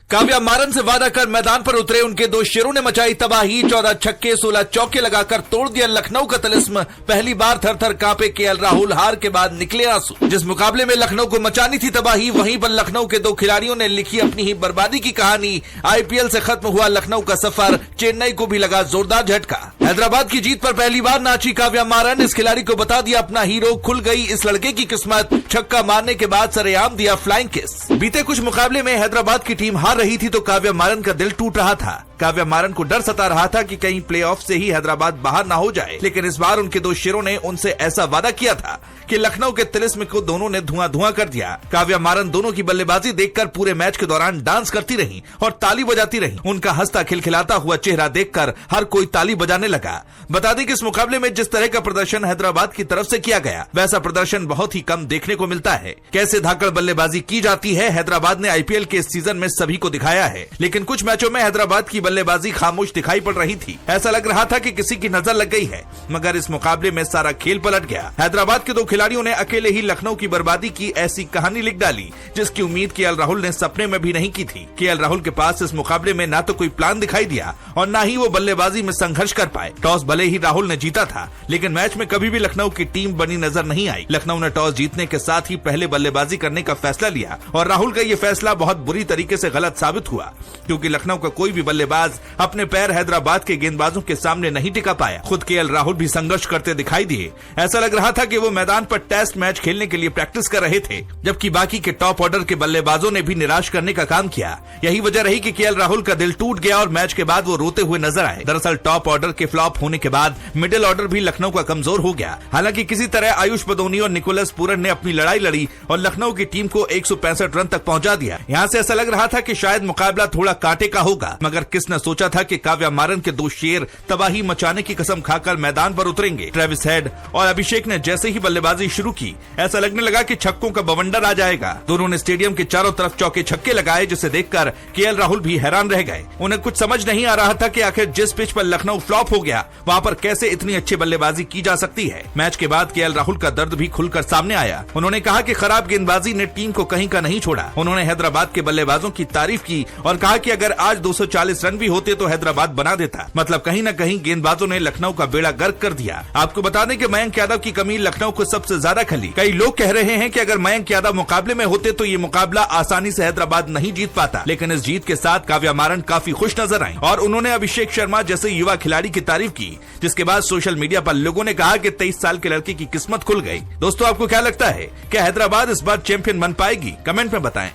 काव्या मारन से वादा कर मैदान पर उतरे उनके दो शेरों ने मचाई तबाही। 14 छक्के 16 चौके लगाकर तोड़ दिया लखनऊ का तिलिस्म। पहली बार थर-थर कांपे केएल राहुल, हार के बाद निकले आंसू। जिस मुकाबले में लखनऊ को मचानी थी तबाही, वहीं पर लखनऊ के दो खिलाड़ियों ने लिखी अपनी ही बर्बादी की कहानी। आईपीएल से खत्म हुआ लखनऊ का सफर, चेन्नई को भी लगा जोरदार झटका। हैदराबाद की जीत पर पहली बार नाची काव्या मारन। इस खिलाड़ी को बता दिया अपना हीरो, खुल गई इस लड़के की किस्मत। छक्का मारने के बाद सरेआम दिया फ्लाइंग किस। बीते कुछ मुकाबले में हैदराबाद की टीम हार रही थी तो काव्या मारन का दिल टूट रहा था। काव्या मारन को डर सता रहा था कि कहीं प्लेऑफ से ही हैदराबाद बाहर ना हो जाए, लेकिन इस बार उनके दो शेरों ने उनसे ऐसा वादा किया था कि लखनऊ के तिलिस्म को दोनों ने धुआं कर दिया। काव्या मारन दोनों की बल्लेबाजी देखकर पूरे मैच के दौरान डांस करती रहीं और ताली बजाती रहीं। उनका हंसता खिलखिलाता हुआ चेहरा देखकर हर कोई ताली बजाने लगा। बता दें कि इस मुकाबले में जिस तरह का प्रदर्शन हैदराबाद की तरफ से किया गया, वैसा प्रदर्शन बहुत ही कम देखने को मिलता है। कैसे धाकड़ बल्लेबाजी की जाती है, हैदराबाद ने आईपीएल के इस सीजन में सभी को दिखाया है, लेकिन कुछ मैचों में हैदराबाद की बल्लेबाजी खामोश दिखाई पड़ रही थी। ऐसा लग रहा था कि किसी की नजर लग गई है, मगर इस मुकाबले में सारा खेल पलट गया। हैदराबाद के दो खिलाड़ियों ने अकेले ही लखनऊ की बर्बादी की ऐसी कहानी लिख डाली जिसकी उम्मीद केएल राहुल ने सपने में भी नहीं की थी। केएल राहुल के पास इस मुकाबले में ना तो कोई प्लान दिखाई दिया और ना ही वो बल्लेबाजी में संघर्ष कर पाए। टॉस भले ही राहुल ने जीता था, लेकिन मैच में कभी भी लखनऊ की टीम बनी नजर नहीं आई। लखनऊ ने टॉस जीतने के साथ ही पहले बल्लेबाजी करने का फैसला लिया और राहुल का ये फैसला बहुत बुरी तरीके से गलत साबित हुआ, क्योंकि लखनऊ का कोई भी बल्लेबाज अपने पैर हैदराबाद के गेंदबाजों के सामने नहीं टिका पाया। खुद केएल राहुल भी संघर्ष करते दिखाई दिए। ऐसा लग रहा था कि वो मैदान पर टेस्ट मैच खेलने के लिए प्रैक्टिस कर रहे थे, जबकि बाकी के टॉप ऑर्डर के बल्लेबाजों ने भी निराश करने का काम किया। यही वजह रही कि केएल राहुल का दिल टूट गया और मैच के बाद वो रोते हुए नजर आए। दरअसल टॉप ऑर्डर के फ्लॉप होने के बाद मिडिल ऑर्डर भी लखनऊ का कमजोर हो गया। हालांकि किसी तरह आयुष बदोनी और निकोलस पूरन ने अपनी लड़ाई लड़ी और लखनऊ की टीम को 165 रन तक पहुंचा दिया। यहाँ से ऐसा लग रहा था कि शायद मुकाबला थोड़ा कांटे का होगा, मगर किसने सोचा था कि काव्या मारन के दो शेर तबाही मचाने की कसम खाकर मैदान पर उतरेंगे। ट्रेविस हेड और अभिषेक ने जैसे ही बल्लेबाजी शुरू की, ऐसा लगने लगा कि छक्कों का बवंडर आ जाएगा। दोनों ने स्टेडियम के चारों तरफ चौके छक्के लगाए, जिसे देखकर केएल राहुल भी हैरान रह गए। उन्हें कुछ समझ नहीं आ रहा था कि आखिर जिस पिच पर लखनऊ फ्लॉप हो गया, वहाँ पर कैसे इतनी अच्छी बल्लेबाजी की जा सकती है। मैच के बाद केएल राहुल का दर्द भी खुलकर सामने आया। उन्होंने कहा कि खराब गेंदबाजी ने टीम को कहीं का नहीं छोड़ा। उन्होंने हैदराबाद के बल्लेबाजों की तारीफ की और कहा कि अगर आज 240 रन भी होते तो हैदराबाद बना देता। मतलब कहीं न कहीं गेंदबाजों ने लखनऊ का बेड़ा गर्क कर दिया। आपको बता दें कि मयंक यादव की कमी लखनऊ को सबसे ज्यादा खली। कई लोग कह रहे हैं कि अगर मयंक यादव मुकाबले में होते तो ये मुकाबला आसानी से हैदराबाद नहीं जीत पाता, लेकिन इस जीत के साथ काव्या मारन काफी खुश नजर आई और उन्होंने अभिषेक शर्मा जैसे युवा खिलाड़ी की तारीफ की, जिसके बाद सोशल मीडिया पर लोगों ने कहा कि 23 साल के लड़के की किस्मत खुल गई। दोस्तों, आपको क्या लगता है, क्या हैदराबाद इस बार चैंपियन बन पाएगी? कमेंट में बताएं।